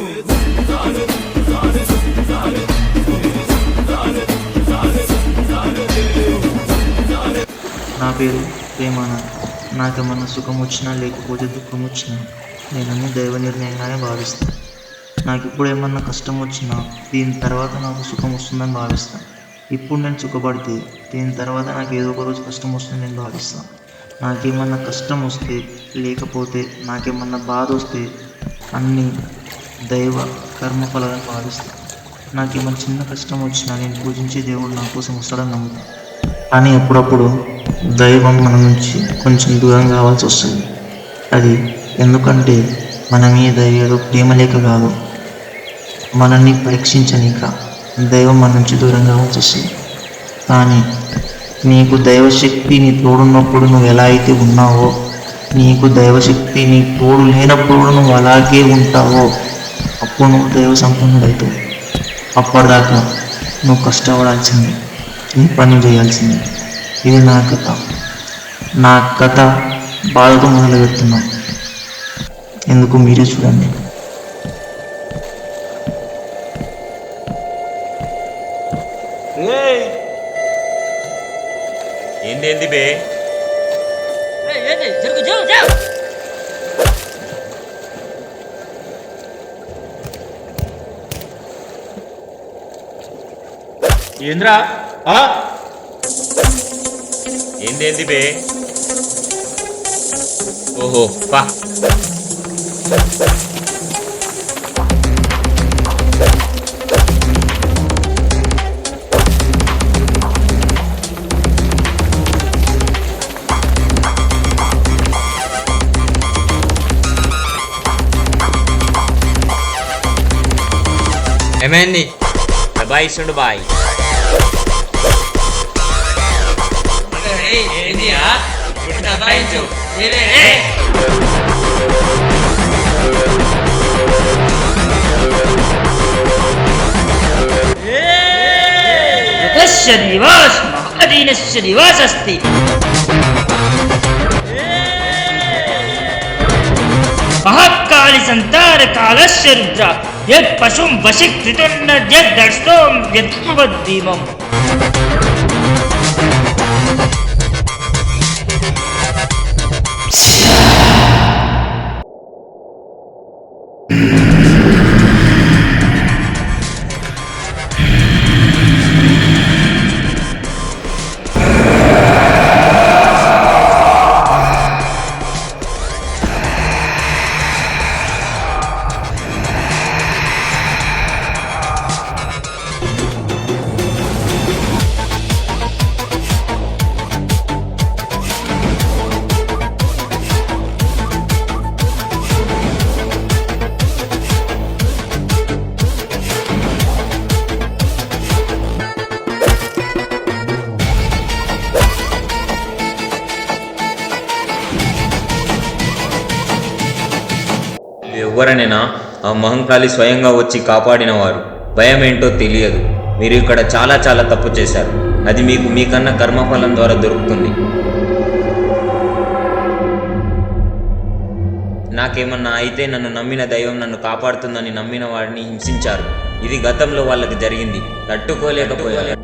నా పేరు ప్రేమానంద్. నాకేమన్నా సుఖం వచ్చినా లేకపోతే దుఃఖం వచ్చినా నేనన్నీ దైవ నిర్ణయంగానే భావిస్తాను. నాకు ఇప్పుడు ఏమన్నా కష్టం వచ్చినా దీని తర్వాత నాకు సుఖం వస్తుందని భావిస్తాను. ఇప్పుడు నేను సుఖపడితే దీని తర్వాత నాకు ఏదో ఒక రోజు కష్టం వస్తుందని నేను భావిస్తాను. నాకేమన్నా కష్టం వస్తే లేకపోతే నాకేమన్నా బాధ వస్తే అన్నీ దైవ కర్మఫలాలను భావిస్తాను. నాకేమన్నా చిన్న కష్టం వచ్చినా నేను పూజించే దేవుడు నా కోసం వస్తాడని నమ్ముతాను. కానీ అప్పుడప్పుడు దైవం మన నుంచి కొంచెం దూరం కావాల్సి వస్తుంది. అది ఎందుకంటే మన మీద ఏదో ప్రేమ లేక కాదు, మనల్ని పరీక్షించనీక దైవం మన నుంచి దూరం కావాల్సి వస్తుంది. కానీ నీకు దైవశక్తి నీ తోడున్నప్పుడు నువ్వు ఎలా అయితే ఉన్నావో, నీకు దైవశక్తి నీ తోడు లేనప్పుడు నువ్వు అలాగే ఉంటావో అప్పుడు నువ్వు దైవ సంపన్నుడవుతావు. అప్పటిదాకా నువ్వు కష్టపడాల్సిందే, నీ పని చేయాల్సిందే. ఇది నా కథ. నా కథ బాధతో మొదలు పెడుతున్నాను. ఎందుకు మీరే చూడండి. ఏంది బే? ఏంద్రా ఏంది బే? ఓహో పా. ఏమైంది? బాయ్ ఇస్తుండు బాయ్. నివాస్ మహాదీనస్య నివాసస్తి. మహాకాళి సంతార కాలస్య రుద్ర యత్ పశుం వశీకృతన్న యద్దర్శోం యద్భవద్భీమం. ఎవరనైనా ఆ మహంకాళి స్వయంగా వచ్చి కాపాడినవారు. భయం ఏంటో తెలియదు. మీరు ఇక్కడ చాలా చాలా తప్పు చేశారు. అది మీకు మీకన్నా కర్మఫలం ద్వారా దొరుకుతుంది. నాకేమన్నా అయితే నన్ను నమ్మిన దైవం నన్ను కాపాడుతుందని నమ్మిన వాడిని హింసించారు. ఇది గతంలో వాళ్ళకి జరిగింది. తట్టుకోలేకపోయారు.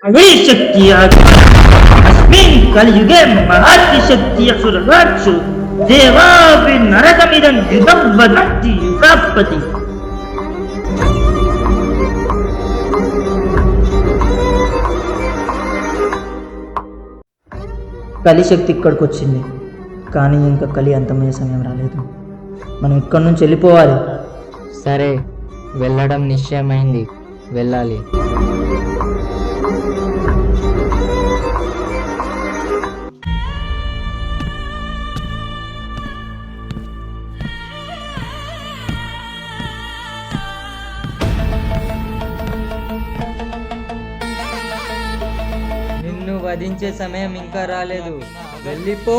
अग्निशक्ति अस्मिन् कलियुगे महत्शक्ति असुरराक्षो देवापि नरकमिदं युगं वदन्ति युगापति. కలిశక్తి ఇక్కడికి వచ్చింది, కానీ ఇంకా కలి అంతమయ్యే సమయం రాలేదు. మనం ఇక్కడి నుంచి వెళ్ళిపోవాలి. సరే, వెళ్ళడం నిశ్చయమైంది, వెళ్ళాలి. నిన్ను వధించే సమయం ఇంకా రాలేదు, వెళ్ళిపో.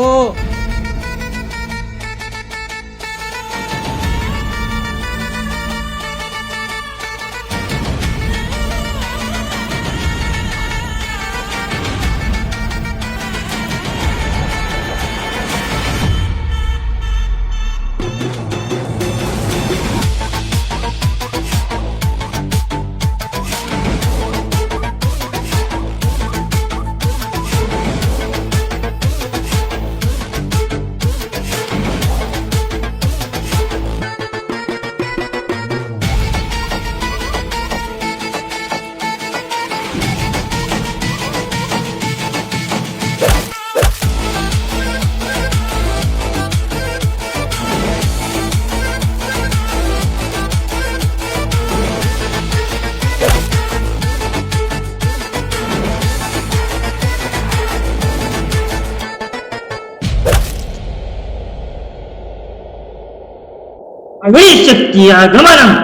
अग्निशक्ति आगमनम्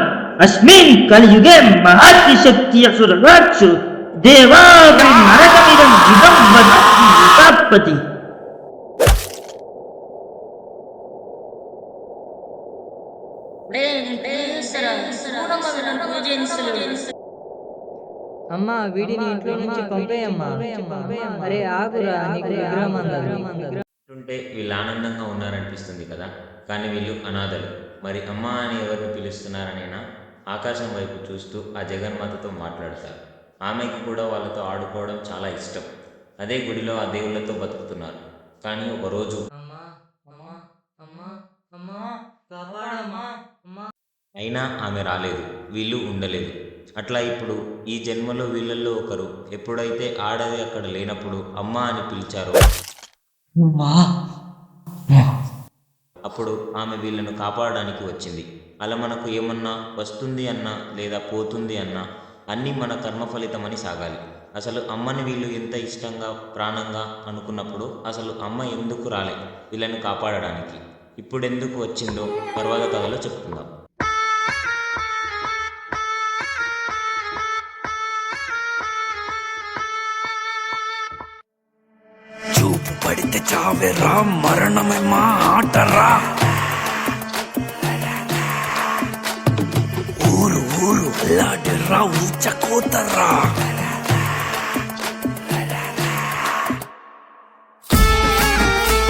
अस्मिन् कलियुगे महत्शक्ति असुरराक्षो देवापि नरकमिदं युगं वदन्ति युगापति. అమ్మా, వీడిని ఇంట్లో నుంచి పంపేయమ్మా. అరే ఆగురా, నీకు విగ్రహం అందదు. ఉంటే వీళ్ళు ఆనందంగా ఉన్నారనిపిస్తుంది కదా, కానీ వీళ్ళు అనాథలు. మరి అమ్మ అని ఎవరిని పిలుస్తున్నారనైనా ఆకాశం వైపు చూస్తూ ఆ జగన్మాతతో మాట్లాడతారు. ఆమెకి కూడా వాళ్ళతో ఆడుకోవడం చాలా ఇష్టం. అదే గుడిలో ఆ దేవుళ్ళతో బతుకుతున్నారు. కానీ ఒకరోజు అయినా ఆమె రాలేదు, వీళ్ళు ఉండలేదు. అట్లా ఇప్పుడు ఈ జన్మలో వీళ్ళల్లో ఒకరు ఎప్పుడైతే ఆడది అక్కడ లేనప్పుడు అమ్మ అని పిలిచారో అప్పుడు ఆమె వీళ్ళను కాపాడడానికి వచ్చింది. అలా మనకు ఏమన్నా వస్తుంది అన్నా లేదా పోతుంది అన్నా అన్నీ మన కర్మ ఫలితమని సాగాలి. అసలు అమ్మని వీళ్ళు ఎంత ఇష్టంగా ప్రాణంగా అనుకున్నప్పుడు అసలు అమ్మ ఎందుకు రాలే వీళ్ళని కాపాడడానికి? ఇప్పుడెందుకు వచ్చిందో తర్వాత కథలో చెప్పుకుందాం. చూపు పడితే చావేరా, మరణమే మా ఆటరా. ఊరు ఊరు లాడిరా, ఊచకోతరా.